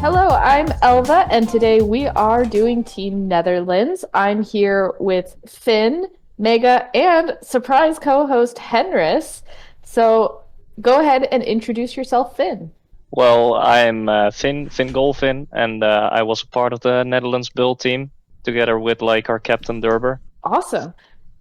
Hello, I'm Elva, and today we are doing Team Netherlands. I'm here with Finn, Mega, and surprise co-host Henris. So go ahead and introduce yourself, Finn. Well, I'm Finn Golfin, and I was a part of the Netherlands build team together with our captain Drber. Awesome.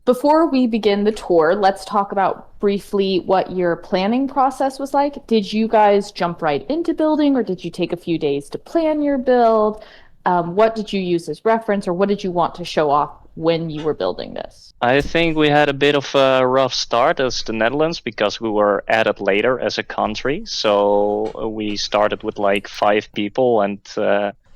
Before we begin the tour, let's talk about briefly what your planning process was like. Did you guys jump right into building, or did you take a few days to plan your build? What did you use as reference, or what did you want to show off when you were building this? I think we had a bit of a rough start as the Netherlands because we were added later as a country. So we started with 5 people, and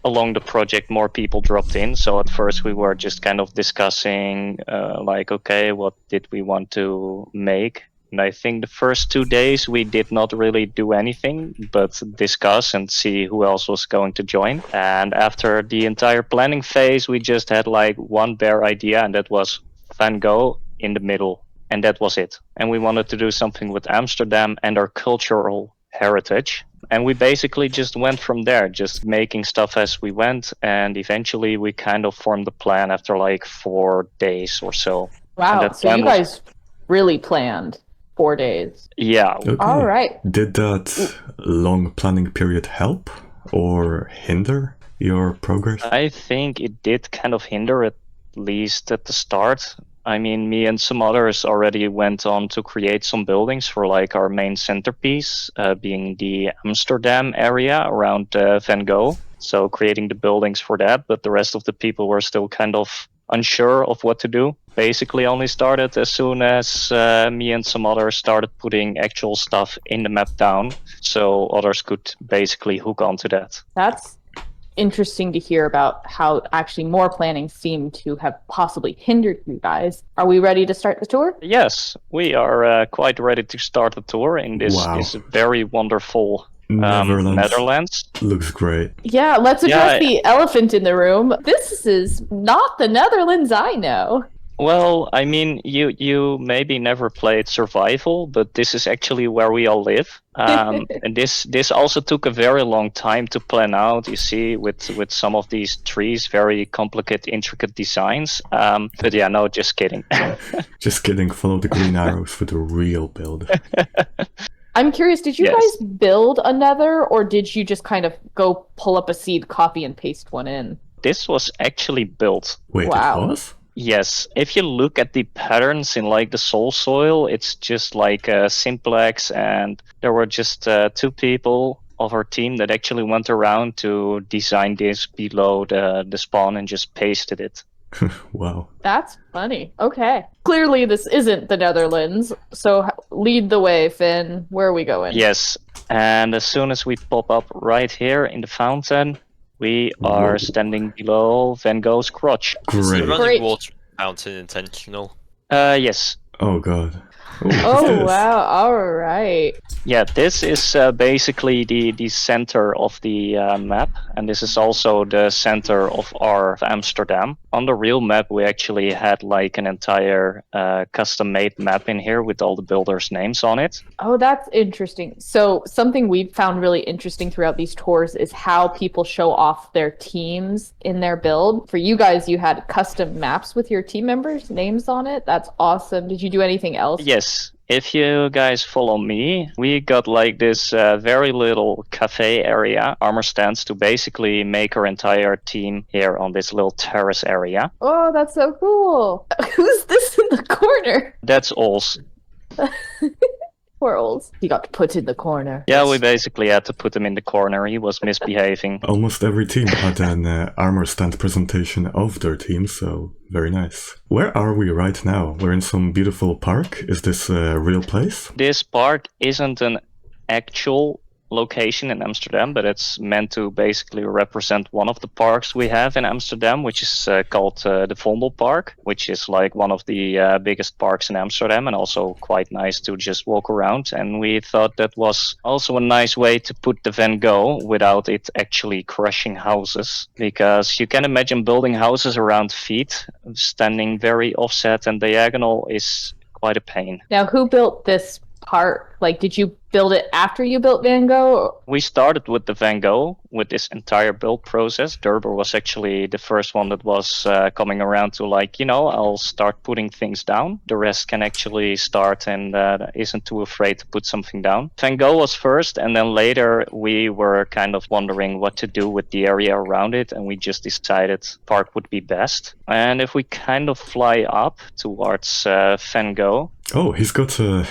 along the project more people dropped in. So at first we were just kind of discussing okay, what did we want to make? And I think the first 2 days we did not really do anything but discuss and see who else was going to join. And after the entire planning phase, we just had one bare idea, and that was Van Gogh in the middle. And that was it. And we wanted to do something with Amsterdam and our cultural heritage. And we basically just went from there, just making stuff as we went. And eventually we kind of formed the plan after 4 days or so. Wow, so you guys really planned 4 days. Yeah. Okay. All right. Did that long planning period help or hinder your progress? I think it did kind of hinder, at least at the start. I mean, me and some others already went on to create some buildings for our main centerpiece, being the Amsterdam area around Van Gogh. So creating the buildings for that, but the rest of the people were still kind of unsure of what to do. Basically only started as soon as me and some others started putting actual stuff in the map down, so others could basically hook onto that. That's interesting to hear about how actually more planning seemed to have possibly hindered you guys. Are we ready to start the tour? Yes, we are quite ready to start the tour in this very wonderful Netherlands. Looks great. Yeah, let's address the elephant in the room. This is not the Netherlands I know. Well, I mean, you maybe never played survival, but this is actually where we all live. And this also took a very long time to plan out, you see, with some of these trees, very complicated, intricate designs. But yeah, no, just kidding. Just kidding, follow the green arrows for the real build. I'm curious, did you guys build a nether, or did you just kind of go pull up a seed, copy and paste one in? This was actually built. Wait, wow. It was? Yes, if you look at the patterns in the soul soil, it's just a simplex, and there were just 2 people of our team that actually went around to design this below the spawn and just pasted it. Wow. That's funny. Okay. Clearly this isn't the Netherlands, so lead the way, Finn. Where are we going? Yes, and as soon as we pop up right here in the fountain, we are standing below Van Gogh's crotch. Great. Running water fountain intentional? Yes. Oh god. Oh wow, alright. Yeah, this is basically the center of the map, and this is also the center of our Amsterdam. On the real map we actually had an entire custom-made map in here with all the builders' names on it. Oh, that's interesting. So something we've found really interesting throughout these tours is how people show off their teams in their build. For you guys, you had custom maps with your team members' names on it. That's awesome. Did you do anything else? Yes. If you guys follow me, we got this very little cafe area, armor stands, to basically make our entire team here on this little terrace area. Oh, that's so cool. Who's this in the corner? That's Oalz. Poor Oalz. He got put in the corner. Yeah, we basically had to put him in the corner. He was misbehaving. Almost every team had an armor stand presentation of their team, so very nice. Where are we right now? We're in some beautiful park. Is this a real place? This park isn't an actual location in Amsterdam, but it's meant to basically represent one of the parks we have in Amsterdam, which is called the Vondel Park, which is one of the biggest parks in Amsterdam, and also quite nice to just walk around. And we thought that was also a nice way to put the Van Gogh without it actually crushing houses, because you can imagine building houses around feet, standing very offset and diagonal is quite a pain. Now, who built this part? Like, did you build it after you built Van Gogh? We started with the Van Gogh with this entire build process. Drber was actually the first one that was coming around to like, I'll start putting things down. The rest can actually start and isn't too afraid to put something down. Van Gogh was first, and then later we were kind of wondering what to do with the area around it, and we just decided park would be best. And if we kind of fly up towards Van Gogh. Oh, he's got a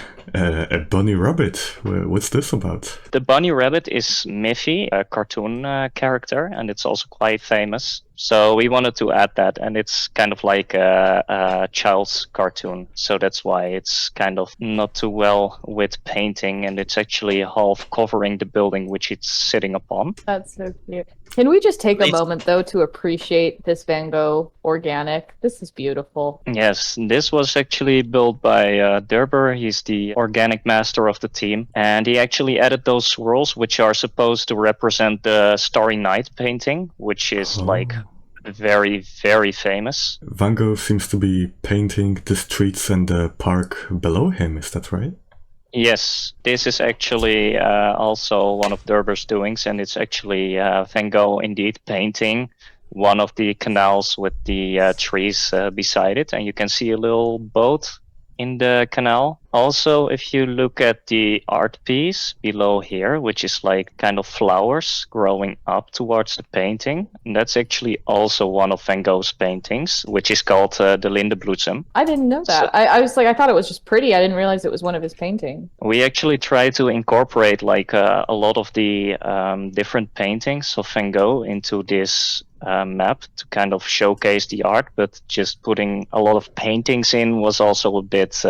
bunny rabbit. What's this about? The bunny rabbit is Miffy, a cartoon character, and it's also quite famous. So we wanted to add that, and it's kind of like a child's cartoon. So that's why it's kind of not too well with painting, and it's actually half covering the building which it's sitting upon. That's so cute. Can we just take a moment, though, to appreciate this Van Gogh organic? This is beautiful. Yes, this was actually built by Drber. He's the organic master of the team, and he actually added those swirls which are supposed to represent the Starry Night painting, which is like very, very famous. Van Gogh seems to be painting the streets and the park below him, is that right? Yes, this is actually also one of Drber's doings, and it's actually Van Gogh indeed painting one of the canals with the trees beside it, and you can see a little boat in the canal. Also, if you look at the art piece below here, which is like kind of flowers growing up towards the painting, and that's actually also one of Van Gogh's paintings, which is called the Lindebloesem. I didn't know that. So, I was like, I thought it was just pretty. I didn't realize it was one of his paintings. We actually try to incorporate like a lot of the different paintings of Van Gogh into this map to kind of showcase the art, but just putting a lot of paintings in was also a bit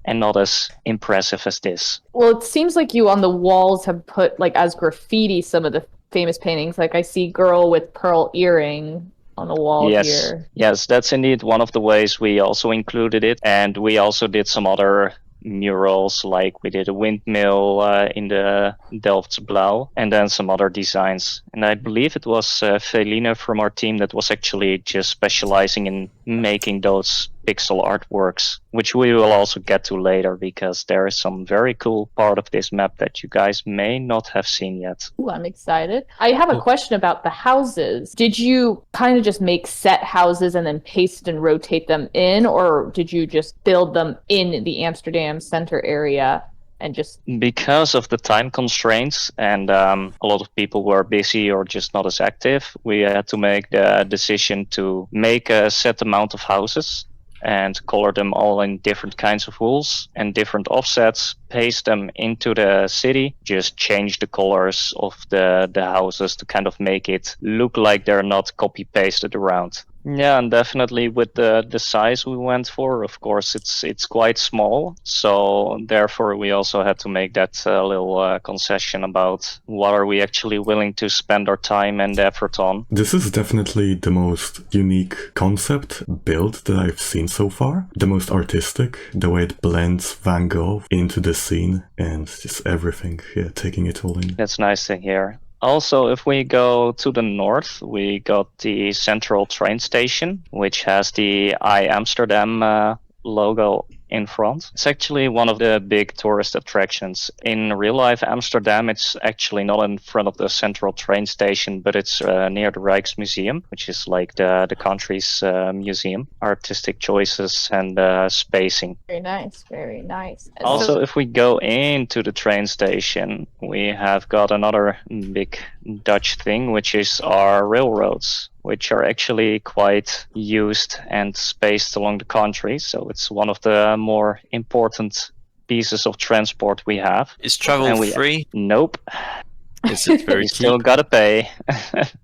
and not as impressive as this. Well, it seems like you on the walls have put like as graffiti some of the famous paintings. Like I see girl with pearl earring on the wall here. Yes, that's indeed one of the ways we also included it, and we also did some other murals, like we did a windmill in the Delftse Blauw, and then some other designs. And I believe it was Ffeline from our team that was actually just specializing in making those pixel artworks, which we will also get to later, because there is some very cool part of this map that you guys may not have seen yet. Ooh, I'm excited. I have a question about the houses. Did you kind of just make set houses and then paste and rotate them in, or did you just build them in the Amsterdam center area? And just because of the time constraints and a lot of people were busy or just not as active, we had to make the decision to make a set amount of houses and color them all in different kinds of wools and different offsets, paste them into the city, just change the colors of the houses to kind of make it look like they're not copy pasted around. Yeah, and definitely with the size we went for, of course, it's quite small. So therefore, we also had to make that little concession about what are we actually willing to spend our time and effort on. This is definitely the most unique concept build that I've seen so far. The most artistic, the way it blends Van Gogh into the scene and just everything, yeah, taking it all in. That's nice to hear. Also, if we go to the north, we got the central train station, which has the Amsterdam logo in front. It's actually one of the big tourist attractions. In real life Amsterdam, it's actually not in front of the central train station, but it's near the Rijksmuseum, which is like the country's museum. Artistic choices and spacing. very nice, very nice. And Also, if we go into the train station, we have got another big Dutch thing, which is our railroads, which are actually quite used and spaced along the country. So it's one of the more important pieces of transport we have. Is travel free? Nope. Is it very You cheap? still gotta pay.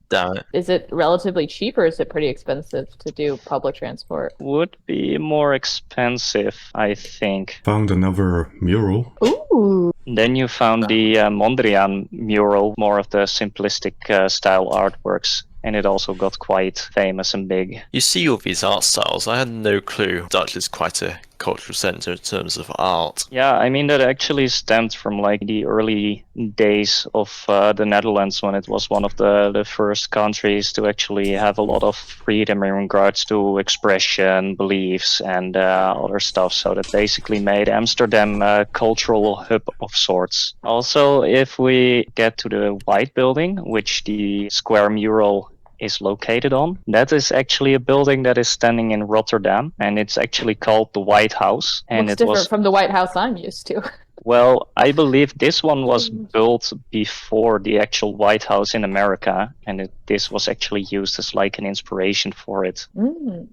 Damn it. Is it relatively cheap, or is it pretty expensive to do public transport? Would be more expensive, I think. Found another mural. Ooh. Then you found the Mondrian mural, more of the simplistic style artworks. And it also got quite famous and big. You see all these art styles. I had no clue Dutch is quite a cultural center in terms of art. Yeah, I mean, that actually stemmed from like the early days of the Netherlands, when it was one of the first countries to actually have a lot of freedom in regards to expression, beliefs, and other stuff. So that basically made Amsterdam a cultural hub of sorts. Also, if we get to the White Building, which the square mural is located on, that is actually a building that is standing in Rotterdam, and it's actually called the White House. And Looks different from the White House I'm used to. Well, I believe this one was built before the actual White House in America, and this was actually used as like an inspiration for it.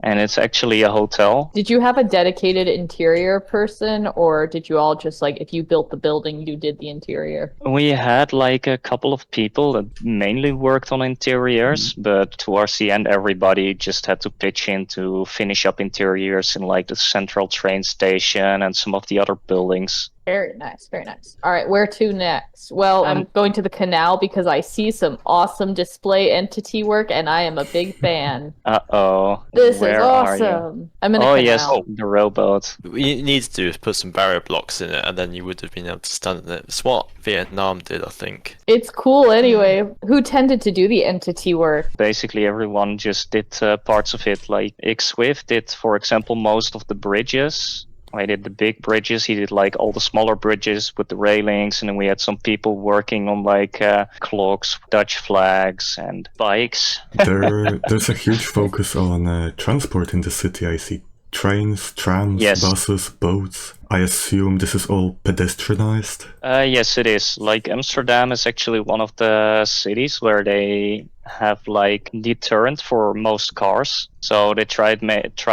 And it's actually a hotel. Did you have a dedicated interior person, or did you all just like, if you built the building, you did the interior? We had like a couple of people that mainly worked on interiors, but towards the end, everybody just had to pitch in to finish up interiors in like the central train station and some of the other buildings. Very nice, very nice. All right, where to next? Well, I'm going to the canal because I see some awesome display entity work, and I am a big fan. Uh-oh. This Where is are you? awesome. I'm in a Oh, canal. yes, the rowboat. What you need to do is put some barrier blocks in it, and then you would have been able to stun it. It's what Vietnam did, I think. It's cool anyway. Who tended to do the entity work? Basically, everyone just did parts of it. Like Xswiff did, for example, most of the bridges. I did the big bridges. He did like all the smaller bridges with the railings, and then we had some people working on like clocks, Dutch flags, and bikes. There's a huge focus on transport in the city. I see trains, trams, Yes. buses, boats. I assume this is all pedestrianized. Yes, it is. Like Amsterdam is actually one of the cities where they have like deterrent for most cars. So they try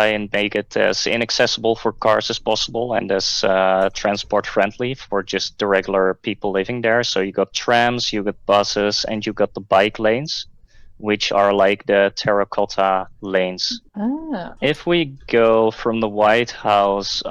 and make it as inaccessible for cars as possible and as transport friendly for just the regular people living there. So you got trams, you got buses, and you got the bike lanes, which are like the terracotta lanes. Ah. If we go from the White House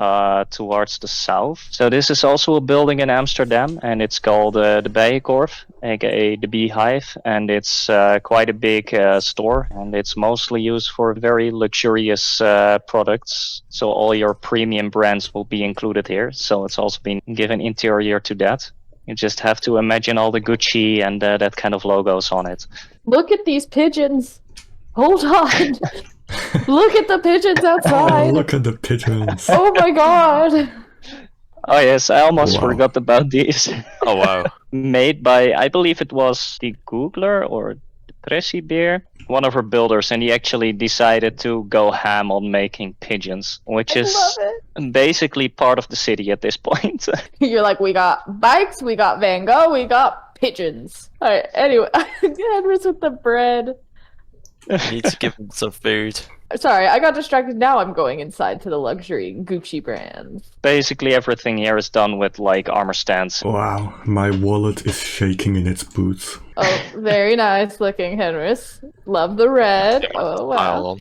towards the south, so this is also a building in Amsterdam, and it's called the Bijenkorf, aka the Beehive, and it's quite a big store, and it's mostly used for very luxurious products. So all your premium brands will be included here. So it's also been given interior to that. You just have to imagine all the Gucci and that kind of logos on it. Look at these pigeons. Hold on. Look at the pigeons outside. Oh, look at the pigeons. Oh my god. Oh yes, I almost Wow. forgot about these. Oh wow. Made by, I believe it was the Googler or Depressiebeer, one of her builders, and he actually decided to go ham on making pigeons, which I is love it. basically part of the city at this point. You're like, we got bikes, we got Van Gogh, we got pigeons. All right, anyway, Henry's with the bread. You need to give them some food. Sorry, I got distracted. Now I'm going inside to the luxury Gucci brands. Basically everything here is done with like armor stands. Wow, my wallet is shaking in its boots. Oh, very nice looking, Henrys. Love the red. Oh, Pile wow. on.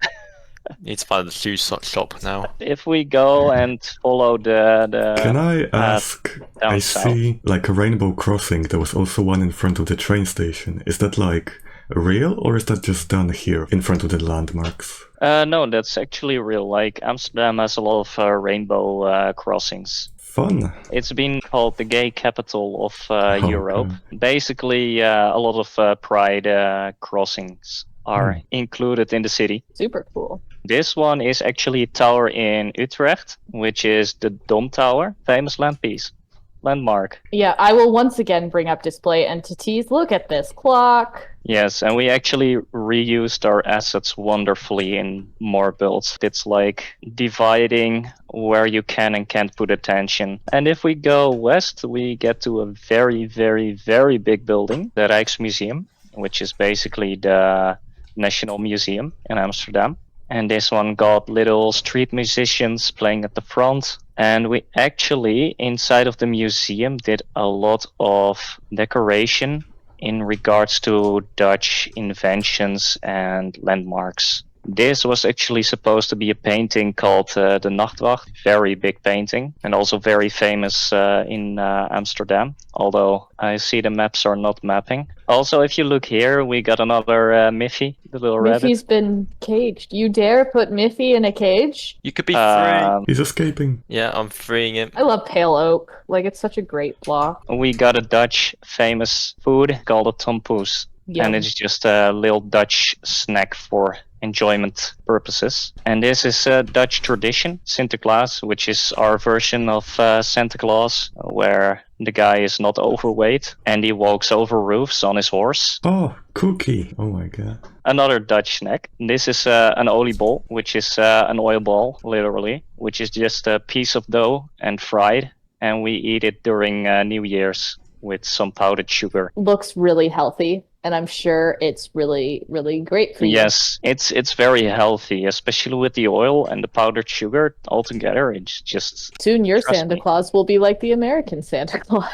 Need to find the shoe shop now. If we go and follow the Can I ask? down I south. see like a rainbow crossing. There was also one in front of the train station. Is that like real, or is that just done here in front of the landmarks? No, that's actually real. Like Amsterdam has a lot of rainbow crossings. Fun. It's been called the gay capital of Oh, Europe. Basically, a lot of pride crossings are included in the city. Super cool. This one is actually a tower in Utrecht, which is the Dom Tower, famous landmark. Yeah, I will once again bring up display entities. Look at this clock. Yes, and we actually reused our assets wonderfully in more builds. It's like dividing where you can and can't put attention. And if we go west, we get to a very, very, very big building, the Rijksmuseum, which is basically the National Museum in Amsterdam. And this one got little street musicians playing at the front. And we actually, inside of the museum, did a lot of decoration in regards to Dutch inventions and landmarks. This was actually supposed to be a painting called the Nachtwacht, very big painting, and also very famous in Amsterdam, although I see the maps are not mapping. Also, if you look here, we got another Miffy, the little rabbit. Miffy's been caged. You dare put Miffy in a cage? You could be free. He's escaping. Yeah, I'm freeing him. I love pale oak. Like, it's such a great block. We got a Dutch famous food called a tompoes, and it's just a little Dutch snack for enjoyment purposes. And this is a Dutch tradition, Sinterklaas, which is our version of Santa Claus, where the guy is not overweight and he walks over roofs on his horse. Oh, cookie. Oh my god. Another Dutch snack. This is an oliebol, which is an oil ball, literally, which is just a piece of dough and fried, and we eat it during New Year's with some powdered sugar. Looks really healthy, and I'm sure it's really, really great for you. Yes, it's very healthy, especially with the oil and the powdered sugar all together. It's just Soon your trust Santa me. Claus will be like the American Santa Claus.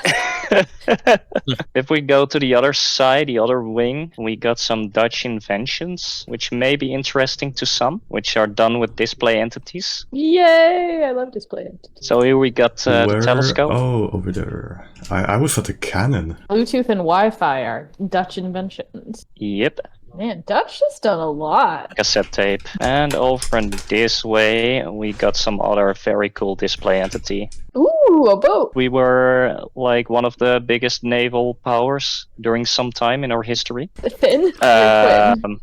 If we go to the other side, the other wing, we got some Dutch inventions, which may be interesting to some, which are done with display entities. Yay! I love display entities. So here we got the Where? telescope. Oh, over there. I was at the cannon. Bluetooth and Wi-Fi are Dutch inventions. Yep, Man, Dutch has done a lot. cassette tape. And over in this way, we got some other very cool display entity. Ooh, a boat. We were like one of the biggest naval powers during some time in our history. Finn. Your twin.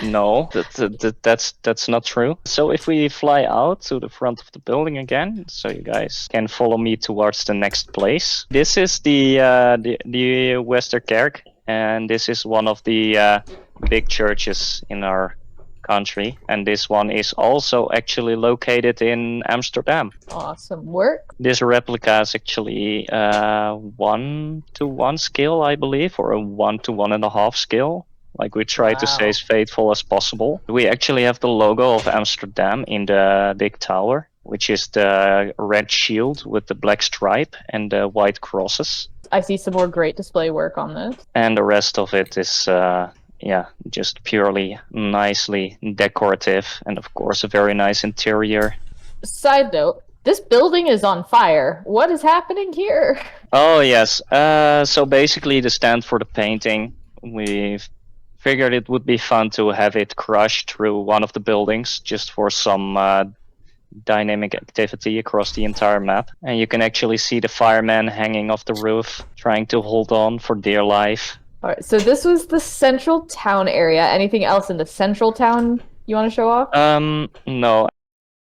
No, that's not true. So if we fly out to the front of the building again, so you guys can follow me towards the next place. This is the Westerkerk, and this is one of the big churches in our country. And this one is also actually located in Amsterdam. Awesome work. This replica is actually 1:1 scale, I believe, or a 1 to 1.5 scale. Like we try to stay as faithful as possible. We actually have the logo of Amsterdam in the big tower, which is the red shield with the black stripe and the white crosses. I see some more great display work on this. And the rest of it is, just purely nicely decorative. And of course, a very nice interior. Side note, this building is on fire. What is happening here? Oh, yes. So basically, the stand for the painting, we've figured it would be fun to have it crushed through one of the buildings just for some dynamic activity across the entire map. And you can actually see the firemen hanging off the roof, trying to hold on for dear life. All right, so this was the central town area. Anything else in the central town you want to show off? No.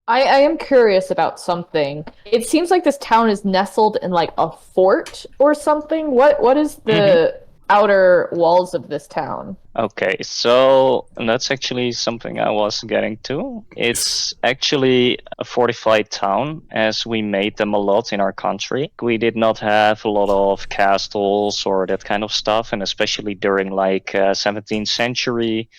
I am curious about something. It seems like this town is nestled in like a fort or something. What is the outer walls of this town? Okay, so that's actually something I was getting to. It's actually a fortified town, as we made them a lot in our country. We did not have a lot of castles or that kind of stuff, and especially during like 17th century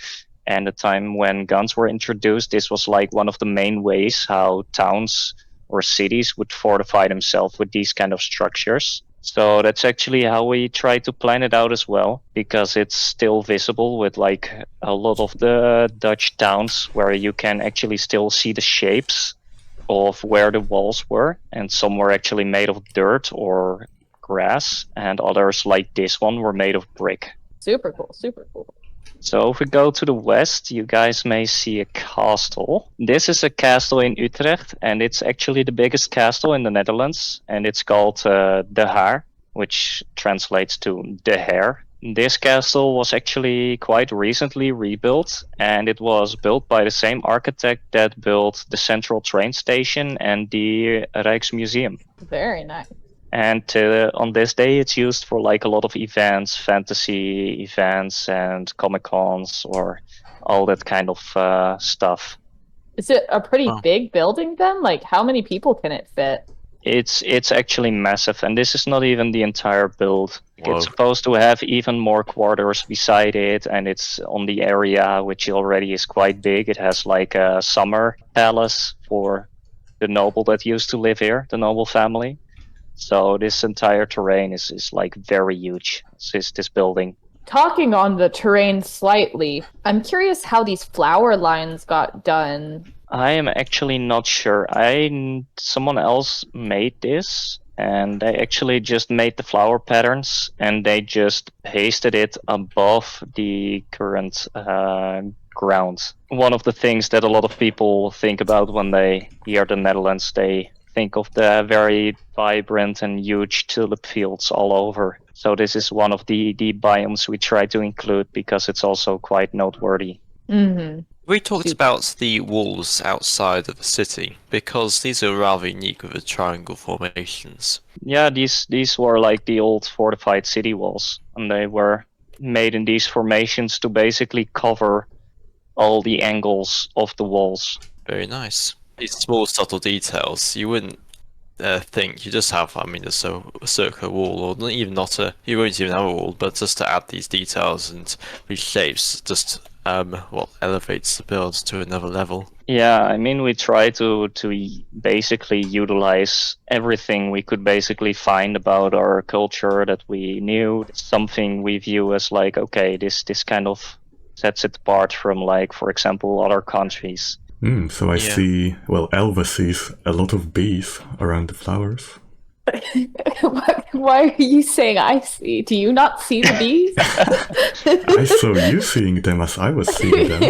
and the time when guns were introduced, this was like one of the main ways how towns or cities would fortify themselves with these kind of structures. So that's actually how we try to plan it out as well, because it's still visible with like a lot of the Dutch towns where you can actually still see the shapes of where the walls were, and some were actually made of dirt or grass, and others like this one were made of brick. Super cool, super cool. So if we go to the west, you guys may see a castle. This is a castle in Utrecht, and it's actually the biggest castle in the Netherlands, and it's called De Haar, which translates to the hair. This castle was actually quite recently rebuilt, and it was built by the same architect that built the central train station and the Rijksmuseum. Very nice. And on this day, it's used for like a lot of events, fantasy events and Comic-Cons or all that kind of stuff. Is it a pretty big building then? Like, how many people can it fit? It's actually massive, and this is not even the entire build. Whoa. It's supposed to have even more quarters beside it, and it's on the area, which already is quite big. It has like a summer palace for the noble that used to live here, the noble family. So this entire terrain is like very huge. This building. Talking on the terrain slightly, I'm curious how these flower lines got done. I am actually not sure. Someone else made this, and they actually just made the flower patterns, and they just pasted it above the current ground. One of the things that a lot of people think about when they hear the Netherlands, they think of the very vibrant and huge tulip fields all over. So this is one of the biomes we try to include because it's also quite noteworthy. Mm-hmm. We talked about the walls outside of the city, because these are rather unique with the triangle formations. Yeah, these were like the old fortified city walls, and they were made in these formations to basically cover all the angles of the walls. Very nice. These small subtle details, you wouldn't think, you just have, I mean, a circular wall, or you won't even have a wall, but just to add these details and these shapes, just elevates the build to another level. Yeah, I mean, we try to basically utilize everything we could basically find about our culture that we knew. Something we view as like, okay, this kind of sets it apart from, like, for example, other countries. So I see, well, Elva sees a lot of bees around the flowers. Why are you saying I see? Do you not see the bees? I saw you seeing them as I was seeing them.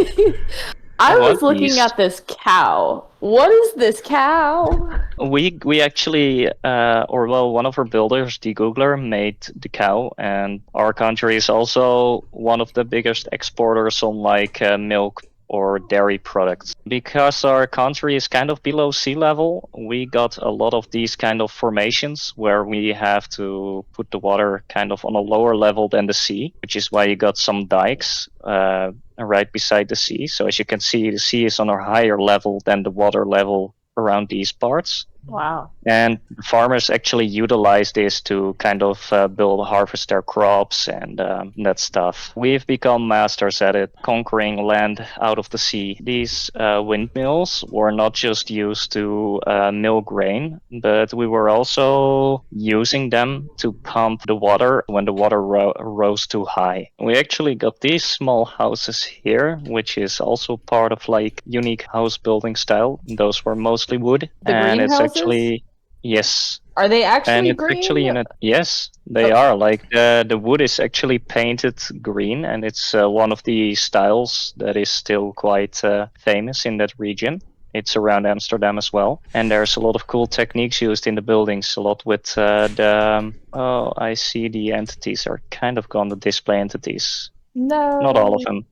I was What looking bees? at this cow. What is this cow? We actually, one of our builders, the Googler, made the cow, and our country is also one of the biggest exporters on like milk or dairy products. Because our country is kind of below sea level, we got a lot of these kind of formations where we have to put the water kind of on a lower level than the sea, which is why you got some dikes right beside the sea. So as you can see, the sea is on a higher level than the water level around these parts. Wow. And farmers actually utilize this to kind of harvest their crops and that stuff. We've become masters at it, conquering land out of the sea. These windmills were not just used to mill grain, but we were also using them to pump the water when the water rose too high. We actually got these small houses here, which is also part of like unique house building style. Those were mostly wood. The and it's greenhouses? actually, yes. Are they actually And it's green? actually in a, yes, they Okay. are. Like the wood is actually painted green, and it's one of the styles that is still quite famous in that region. It's around Amsterdam as well. And there's a lot of cool techniques used in the buildings, a lot with I see the entities are kind of gone, the display entities. No. Not all of them.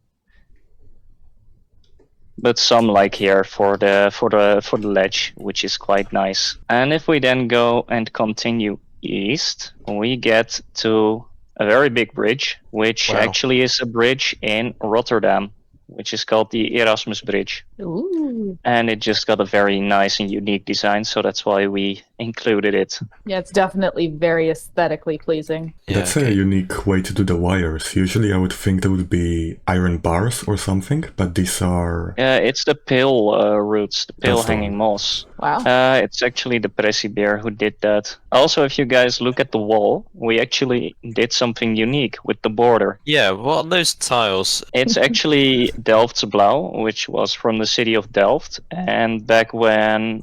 But some, like here for the ledge, which is quite nice. And if we then go and continue east, we get to a very big bridge, which Wow. actually is a bridge in Rotterdam, which is called the Erasmus Bridge. Ooh. And it just got a very nice and unique design, so that's why we included it. Yeah, it's definitely very aesthetically pleasing. Yeah, That's a unique way to do the wires. Usually I would think there would be iron bars or something, but these are... It's the pale roots, the pale That's the hanging one. moss. Wow. It's actually Depressiebeer who did that. Also, if you guys look at the wall, we actually did something unique with the border. Yeah, what are those tiles? It's actually Delft's Blauw, which was from the city of Delft. And back when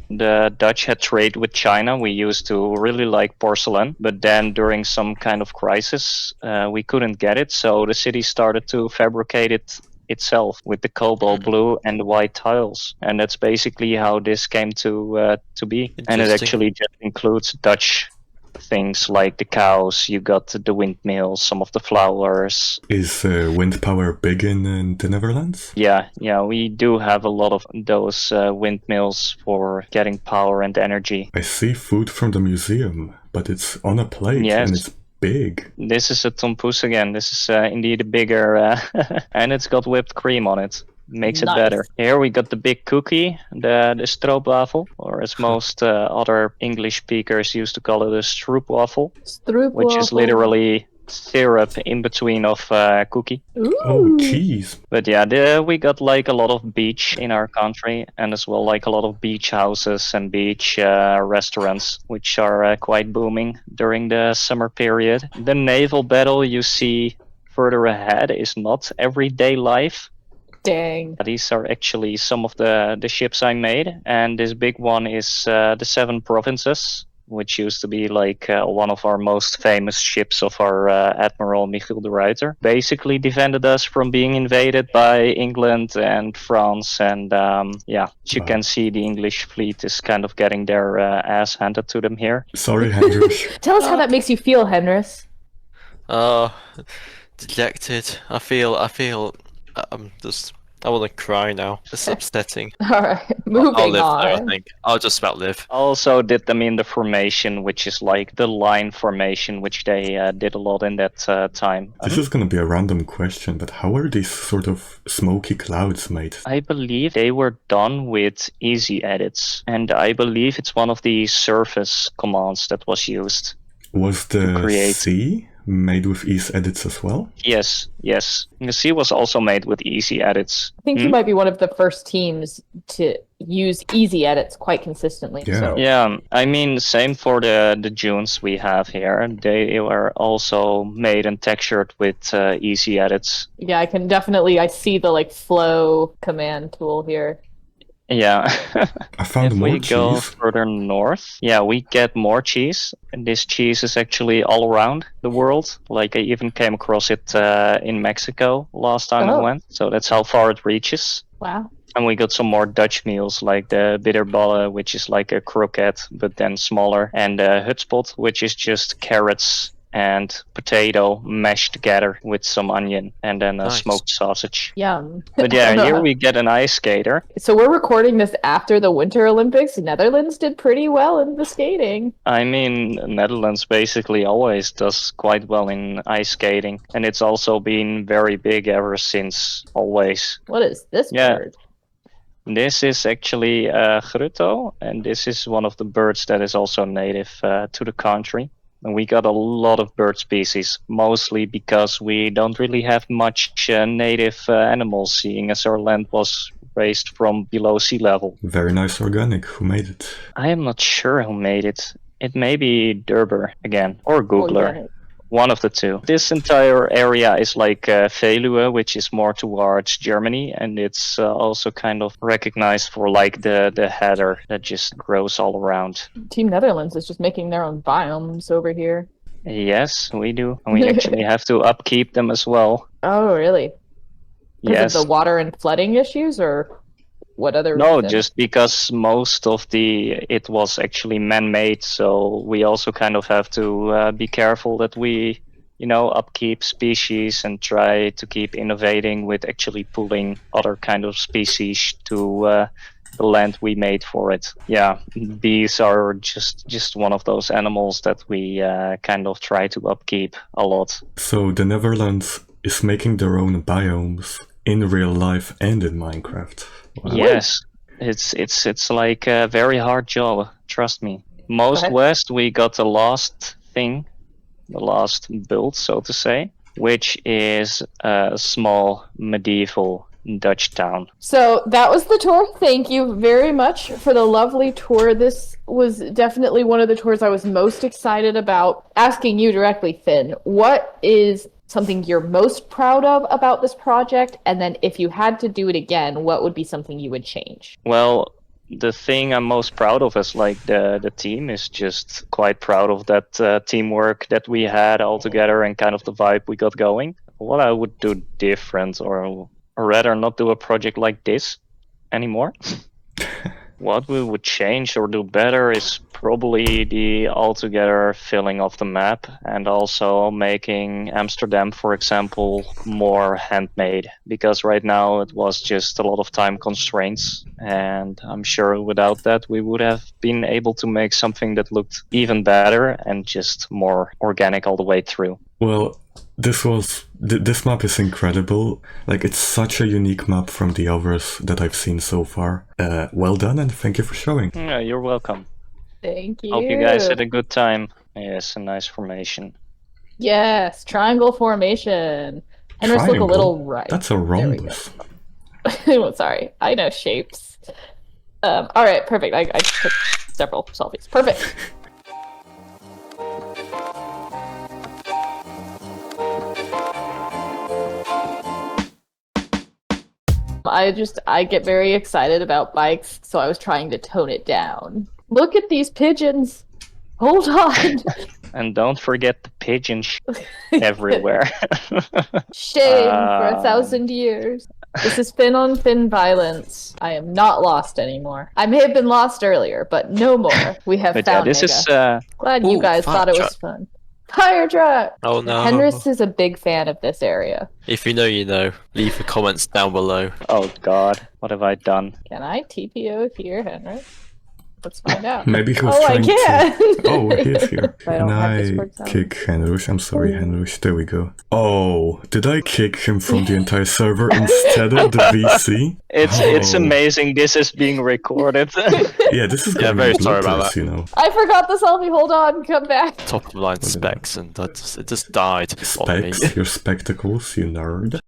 the Dutch had trade with China, we used to really like porcelain. But then during some kind of crisis, we couldn't get it. So the city started to fabricate it itself with the cobalt blue and the white tiles. And that's basically how this came to be. And it Interesting. actually just includes Dutch things like the cows, you got the windmills, some of the flowers. Is wind power big in the Netherlands? Yeah, we do have a lot of those windmills for getting power and energy. I see food from the museum, but it's on a plate Yes. and it's big. This is a tompoes again. This is indeed a bigger, and it's got whipped cream on it. Makes it Nice. better. Here we got the big cookie, the stroopwafel, or as most other English speakers used to call it, a stroopwafel, which is literally syrup in between of cookie. Ooh. Oh, cheese. But yeah, we got like a lot of beach in our country, and as well like a lot of beach houses and beach restaurants, which are quite booming during the summer period. The naval battle you see further ahead is not everyday life. Dang. These are actually some of the ships I made, and this big one is the 7 Provinces, which used to be like one of our most famous ships of our Admiral Michiel de Ruyter. Basically defended us from being invaded by England and France, and yeah, you can see the English fleet is kind of getting their ass handed to them here. Sorry, Hendrik. Tell us how that makes you feel, Henris. Dejected. I feel. I want to cry now. It's upsetting. All right, moving I'll live on. there, I think. I'll just about live. Also did them in the formation, which is like the line formation, which they did a lot in that time. This is gonna be a random question, but how are these sort of smoky clouds made? I believe they were done with easy edits, and I believe it's one of the surface commands that was used. Was the create- sea made with ease edits as well? Yes. The sea was also made with easy edits. I think you might be one of the first teams to use easy edits quite consistently. Yeah. So. Yeah, I mean, same for the dunes we have here. They were also made and textured with easy edits. Yeah, I see the like flow command tool here. Yeah. I found If more we go cheese. further north, yeah, we get more cheese. And this cheese is actually all around the world. Like I even came across it in Mexico last time I Oh. went. So that's how far it reaches. Wow. And we got some more Dutch meals like the bitterballen, which is like a croquette, but then smaller. And the hutspot, which is just carrots and potato mashed together with some onion and then a Nice. smoked sausage. Yum. But I yeah, don't know here how- we get an ice skater. So we're recording this after the Winter Olympics. Netherlands did pretty well in the skating. I mean, Netherlands basically always does quite well in ice skating, and it's also been very big ever since, always. What is this Yeah. bird? This is actually grutto, and this is one of the birds that is also native to the country. And we got a lot of bird species, mostly because we don't really have much native animals, seeing as our land was raised from below sea level. Very nice organic. Who made it? I am not sure who made it. It may be Drber again, or Googler. Organic. One of the two. This entire area is like Veluwe, which is more towards Germany, and it's also kind of recognized for like the heather that just grows all around. Team Netherlands is just making their own biomes over here. Yes, we do. And we actually have to upkeep them as well. Oh, really? Because Yes. of the water and flooding issues, or what other No, reason? just because most of it was actually man-made, so we also kind of have to be careful that we, upkeep species and try to keep innovating with actually pulling other kind of species to the land we made for it. Yeah, bees are just one of those animals that we kind of try to upkeep a lot. So the Netherlands is making their own biomes in real life and in Minecraft. Wow. Yes, it's like a very hard job. Trust me. Most Okay. west we got the last thing, the last build, so to say, which is a small medieval Dutch town. So that was the tour. Thank you very much for the lovely tour. This was definitely one of the tours I was most excited about. Asking you directly, Finn, what is something you're most proud of about this project? And then if you had to do it again, what would be something you would change? Well, the thing I'm most proud of is like the team is just quite proud of that teamwork that we had all together and kind of the vibe we got going. What I would do different or rather not do a project like this anymore. What we would change or do better is probably the altogether filling of the map and also making Amsterdam, for example, more handmade. Because right now it was just a lot of time constraints, and I'm sure without that we would have been able to make something that looked even better and just more organic all the way through. Well, this map is incredible. Like, it's such a unique map from the others that I've seen so far. Well done, and thank you for showing. Yeah, you're welcome. Thank you. Hope you guys had a good time. Yes, a nice formation. Yes, triangle formation. Henris, look a Triangle? little right. That's a There we rhombus. go. Sorry, I know shapes. All right, perfect. I took several selfies. Perfect. I get very excited about bikes, so I was trying to tone it down. Look at these pigeons. Hold on. And don't forget the pigeon everywhere. Shame for 1,000 years. This is fin on fin violence. I am not lost anymore. I may have been lost earlier, but no more. We have But found yeah, this Mega. is Glad you Ooh, guys fire thought it truck. was fun. Fire truck! Oh no. Henris is a big fan of this area. If you know, you know. Leave the comments down below. oh god, what have I done? Can I TPO here, Henris? Let's find out. Maybe he was Oh, I trying can! to... Oh, he is here. I don't Can have I Discord sound. kick Henrush? I'm sorry, Henrush. There we go. Oh, did I kick him from the entire server instead of the VC? It's Oh. amazing. This is being recorded. Yeah, this is Yeah, gonna very be sorry about bloopers, that. you know. I forgot the selfie. Hold on, come back. Top of the line specs, and it just died on me. Specs, your spectacles, you nerd.